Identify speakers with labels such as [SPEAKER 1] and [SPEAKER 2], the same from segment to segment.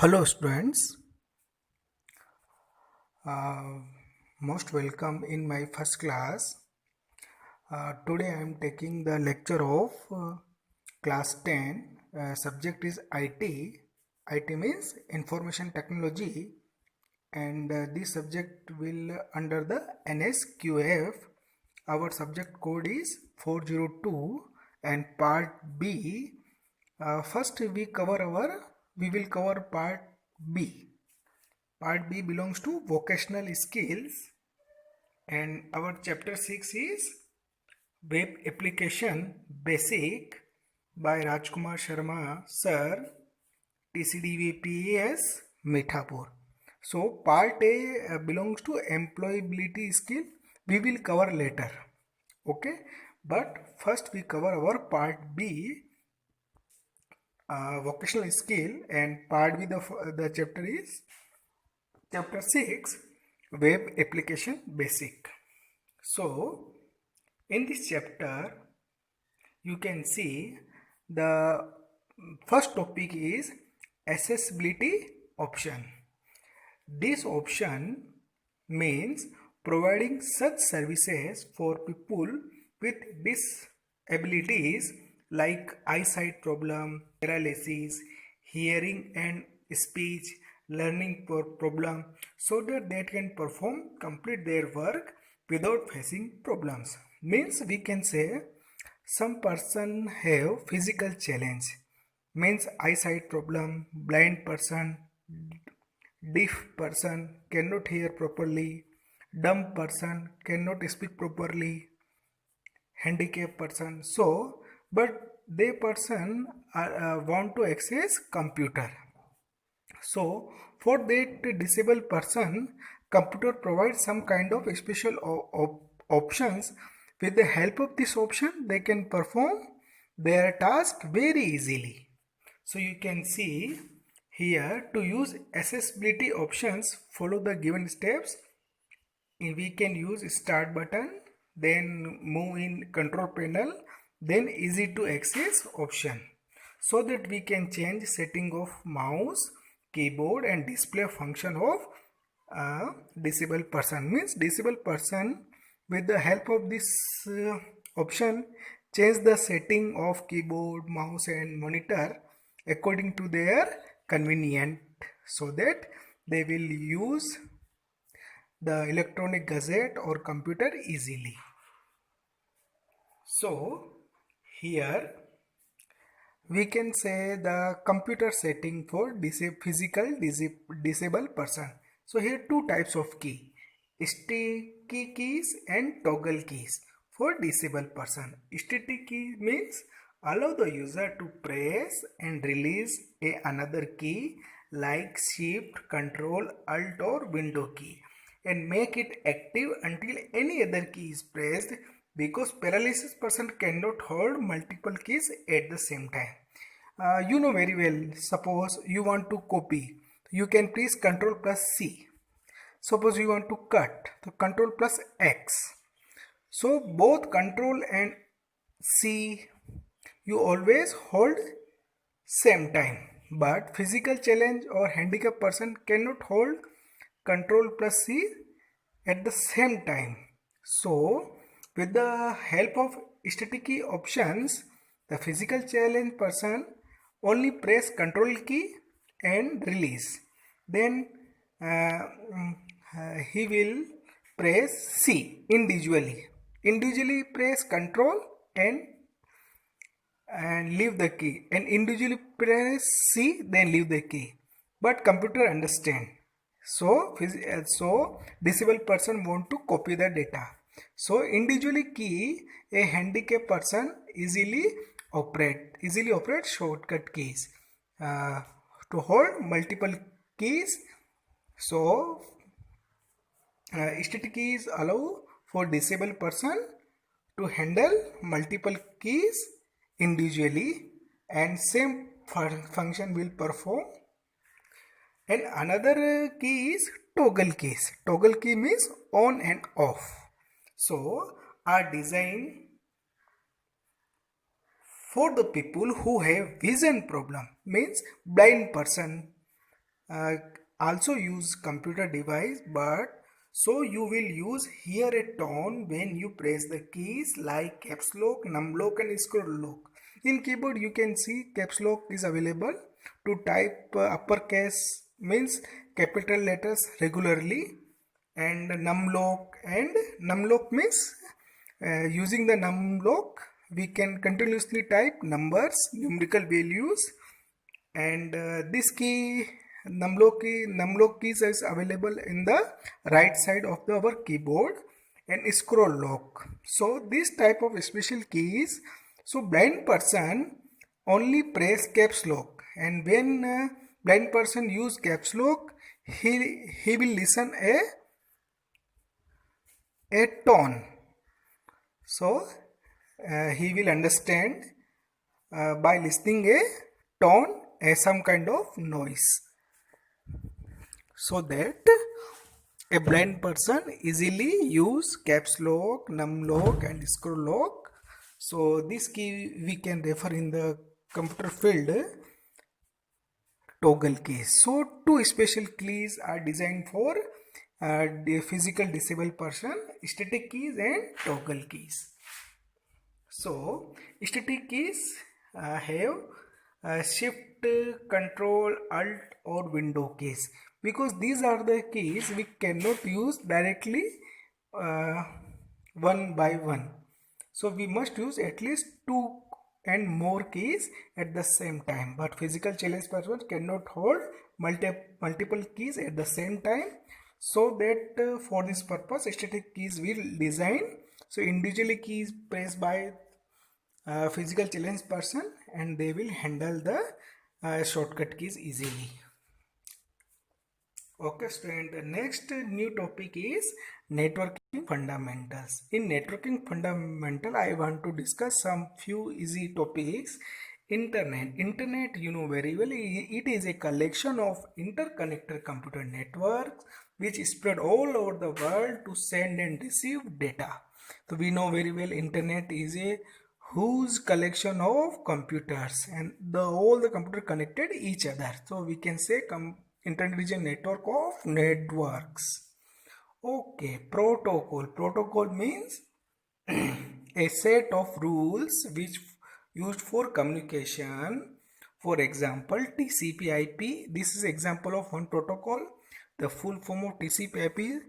[SPEAKER 1] Hello, students. Uh, Most welcome in my first class. Today I am taking the lecture of class 10. Subject is IT. IT means Information Technology, and this subject will under the NSQF. Our subject code is 402 and part B. First we will cover part B. Part B belongs to vocational skills, and our chapter 6 is web application basic by Rajkumar Sharma sir, TCDVPS Mithapur. So part A belongs to employability skill. We will cover later. Okay, but first we cover our part B, vocational skill, and part B the chapter is chapter 6, web application basic. So in this chapter you can see the first topic is accessibility option. This option means providing such services for people with disabilities like eyesight problem, paralysis, hearing and speech, learning problem, so that they can complete their work without facing problems. Means we can say some person have physical challenge, means eyesight problem, blind person, deaf person cannot hear properly, dumb person cannot speak properly, handicapped person. So, but they person want to access computer. So, for that disabled person, computer provides some kind of special options. With the help of this option, they can perform their task very easily. So you can see here, to use accessibility options, follow the given steps. We can use start button, then move in control panel, then easy to access option, so that we can change setting of mouse, keyboard and display function of disabled person. Means disabled person, with the help of this option, change the setting of keyboard, mouse and monitor according to their convenient, so that they will use the electronic gadget or computer easily. So here we can say the computer setting for disabled person. So here two types of key, sticky keys and toggle keys for disabled person. Sticky key means allow the user to press and release another key like shift, control, alt or window key, and make it active until any other key is pressed, because paralysis person cannot hold multiple keys at the same time. You know very well, suppose you want to copy, you can press Ctrl plus C. Suppose you want to cut, so Ctrl plus X. So both Ctrl and C you always hold same time, but physical challenge or handicap person cannot hold Ctrl plus C at the same time. So with the help of static key options, the physical challenge person only press Ctrl key and release, then he will press C individually press Ctrl and leave the key, and individually press C then leave the key, but computer understand. So disabled person want to copy the data, so individually key a handicapped person easily operate shortcut keys to hold multiple keys. So static keys allow for disabled person to handle multiple keys individually, and same function will perform. And another key is toggle keys. Toggle key means on and off. So are designed for the people who have vision problem, means blind person, uh, also use computer device, but so you will use here a tone when you press the keys like caps lock, num lock and scroll lock. In keyboard you can see caps lock is available to type uppercase means capital letters regularly, and num lock means using the num lock we can continuously type numbers, numerical values, and this key numlock keys is available in the right side of our keyboard, and scroll lock. So this type of special keys, so blind person only press caps lock, and when blind person use caps lock, he will listen a tone. So he will understand by listening a tone as some kind of noise, so that a blind person easily use caps lock, num lock and scroll lock. So this key we can refer in the computer field toggle keys. So two special keys are designed for the physical disabled person: static keys and toggle keys. So static keys have shift, control, alt or window keys, because these are the keys we cannot use directly uh, one by one. So we must use at least two and more keys at the same time, but physical challenge person cannot hold multiple keys at the same time. So that for this purpose static keys will design, so individually keys pressed by physical challenge person, and they will handle the shortcut keys easily. Okay student, the next new topic is networking fundamentals. In networking fundamental I want to discuss some few easy topics. Internet you know very well, it is a collection of interconnected computer networks which spread all over the world to send and receive data. So we know very well internet is a huge collection of computers, and all the computer connected each other. So we can say internet is a network of networks. Okay, protocol. Protocol means a set of rules which used for communication. For example, TCP/IP. This is example of one protocol. The full form of TCP/IP: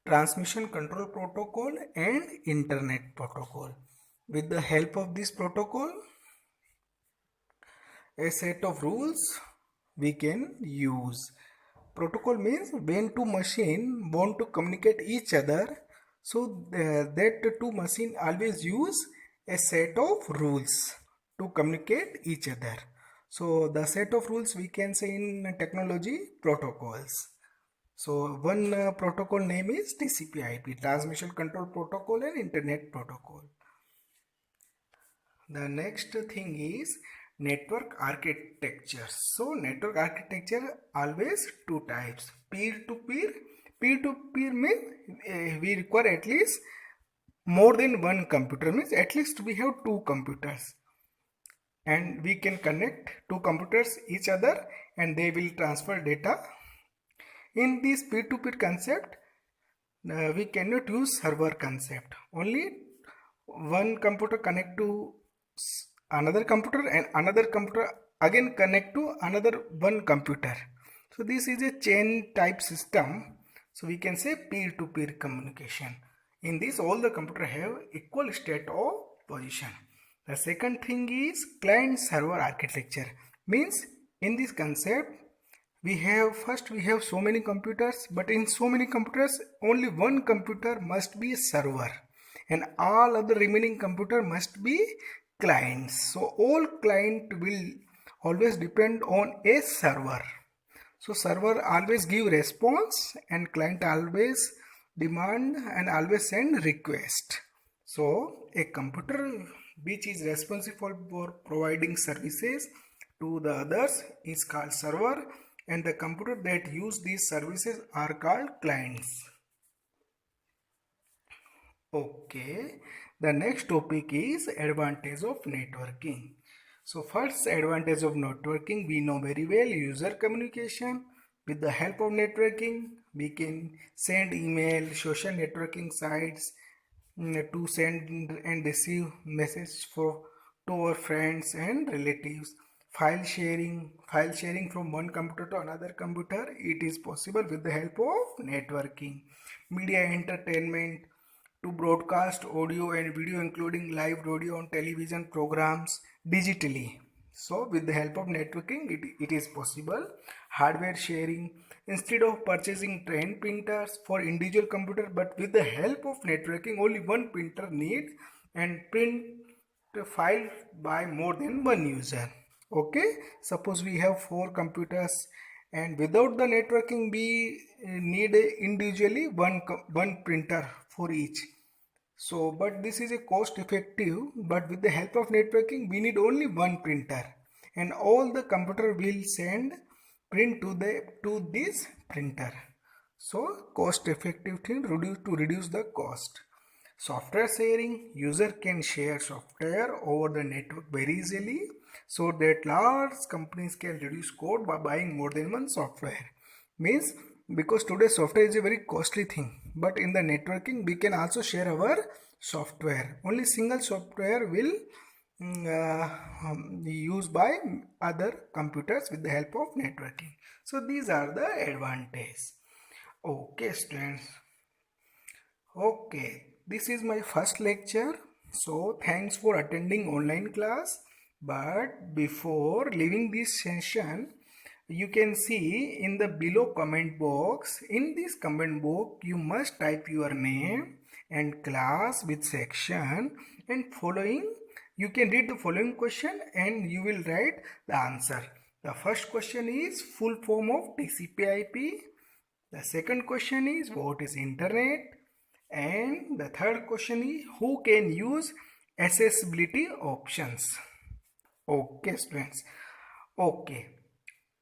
[SPEAKER 1] Transmission Control Protocol and Internet Protocol. With the help of this protocol, a set of rules we can use. Protocol means when two machines want to communicate each other, so that two machines always use a set of rules to communicate each other. So the set of rules we can say in technology protocols. So one protocol name is TCP/IP, Transmission Control Protocol and Internet Protocol. The next thing is network architecture. So network architecture always two types: peer to peer. Peer to peer means we require at least more than one computer, means at least we have two computers, and we can connect two computers each other and they will transfer data. In this peer to peer concept, we cannot use server concept. Only one computer connect to another computer and another computer again connect to another one computer. So this is a chain type system. So we can say peer to peer communication. In this all the computer have equal state of position. The second thing is client server architecture. Means in this concept we have so many computers, but in so many computers only one computer must be a server and all other remaining computer must be clients. So all client will always depend on a server. So server always give response and client always demand and always send request. So a computer which is responsible for providing services to the others is called server, and the computer that use these services are called clients. Okay, the next topic is advantage of networking. So first advantage of networking, we know very well: user communication. With the help of networking, we can send email, social networking sites, to send and receive message to our friends and relatives. File sharing from one computer to another computer, it is possible with the help of networking. Media entertainment, to broadcast audio and video including live radio on television programs digitally. So with the help of networking, it is possible. Hardware sharing, instead of purchasing 10 printers for individual computer, but with the help of networking, only one printer need and print the file by more than one user. Okay, suppose we have 4 computers, and without the networking we need individually one printer for each. So, but this is a cost effective, but with the help of networking, we need only one printer, and all the computer will send print to this printer. So, cost effective thing reduce the cost. Software sharing, user can share software over the network very easily, so that large companies can reduce cost by buying more than one software. Means, because today software is a very costly thing, but in the networking we can also share our software. Only single software will be used by other computers with the help of networking. So these are the advantages. Okay, students. Okay, this is my first lecture. So thanks for attending online class. But before leaving this session, you can see in the below comment box. In this comment box, you must type your name and class with section and following. You can read the following question and you will write the answer. The first question is full form of TCP/IP. The second question is what is internet? And the third question is who can use accessibility options? Okay, students. Okay.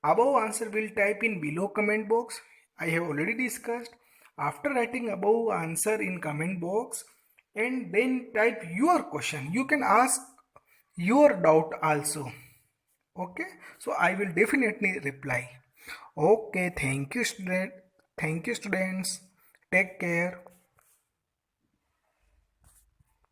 [SPEAKER 1] Above answer will type in below comment box. I have already discussed. After writing above answer in comment box and then type your question, you can ask your doubt also. Okay. So I will definitely reply. Okay. Thank you, student. Thank you, students. Take care.